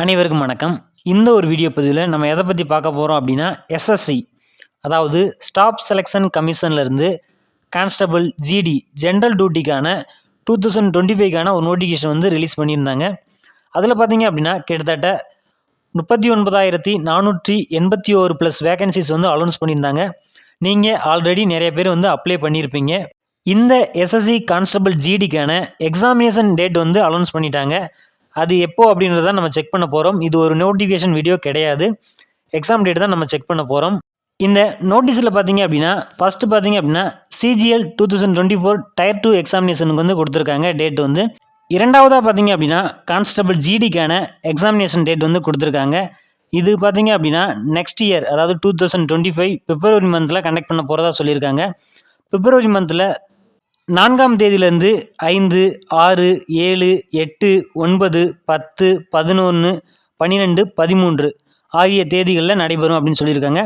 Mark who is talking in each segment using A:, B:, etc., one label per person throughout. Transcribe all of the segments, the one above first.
A: அனைவருக்கும் வணக்கம். இந்த ஒரு வீடியோ பதிவில் நம்ம எதை பற்றி பார்க்க போகிறோம் அப்படின்னா எஸ்எஸ்சி, அதாவது ஸ்டாஃப் செலெக்ஷன் கமிஷன்லேருந்து கான்ஸ்டபிள் ஜிடி ஜென்ரல் டியூட்டிக்கான 2025க்கான ஒரு நோட்டிஃபிகேஷன் வந்து ரிலீஸ் பண்ணியிருந்தாங்க. அதில் பார்த்தீங்க அப்படின்னா கிட்டத்தட்ட 39,481 ப்ளஸ் வேகன்சிஸ் வந்து அலௌன்ஸ் பண்ணியிருந்தாங்க. நீங்கள் ஆல்ரெடி நிறைய பேர் வந்து அப்ளை பண்ணியிருப்பீங்க. இந்த எஸ்எஸ்சி கான்ஸ்டபிள் ஜிடிக்கான எக்ஸாமினேஷன் டேட் வந்து அலௌன்ஸ் பண்ணிட்டாங்க. அது எப்போ அப்படின்றத நம்ம செக் பண்ண போகிறோம். இது ஒரு நோட்டிஃபிகேஷன் வீடியோ கிடையாது, எக்ஸாம் டேட் தான் நம்ம செக் பண்ண போகிறோம். இந்த நோட்டீஸில் பார்த்தீங்க அப்படின்னா ஃபஸ்ட்டு பார்த்தீங்க அப்படின்னா சிஜிஎல் 2024 டயர் 2 எக்ஸாமினேஷனுக்கு வந்து கொடுத்துருக்காங்க டேட் வந்து. இரண்டாவதாக பார்த்தீங்க அப்படின்னா கான்ஸ்டபிள் ஜிடிக்கான எக்ஸாமினேஷன் டேட் வந்து கொடுத்துருக்காங்க. இது பார்த்தீங்க அப்படின்னா நெக்ஸ்ட் இயர், அதாவது 2025 பிப்ரவரி மந்தில் கண்டக்ட் பண்ண போகிறதா சொல்லியிருக்காங்க. பிப்ரவரி மந்தில் 4ஆம் தேதியிலேருந்து 5, 6, 7, 8, 9, 10, 11, 12, 13 ஆகிய தேதிகளில் நடைபெறும் அப்படின்னு சொல்லியிருக்காங்க.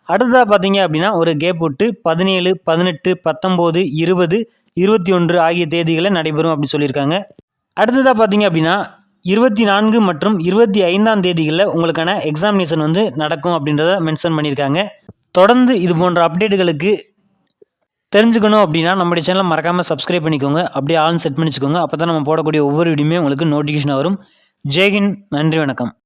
A: அடுத்ததாக பார்த்தீங்க அப்படின்னா ஒரு கேப் விட்டு 17, 18, 19, 20, 21 ஆகிய தேதிகளில் நடைபெறும் அப்படின்னு சொல்லியிருக்காங்க. அடுத்ததாக பார்த்தீங்க அப்படின்னா 24 மற்றும் 25ஆம் தேதிகளில் உங்களுக்கான எக்ஸாமினேஷன் வந்து நடக்கும் அப்படின்றத மென்ஷன் பண்ணியிருக்காங்க. தொடர்ந்து இது போன்ற அப்டேட்டுகளுக்கு தெரிஞ்சுக்கணும் அப்படின்னா நம்முடைய சேனலை மறக்காமல் சப்ஸ்கிரைப் பண்ணிக்கோங்க. அப்படியே ஆல் செட் பண்ணி வச்சுக்கோங்க. அப்போ தான் நம்ம போடக்கூடிய ஒவ்வொரு வீடியோமே உங்களுக்கு நோட்டிஃபிகேஷன் வரும். ஜெய்ஹிந்த், நன்றி, வணக்கம்.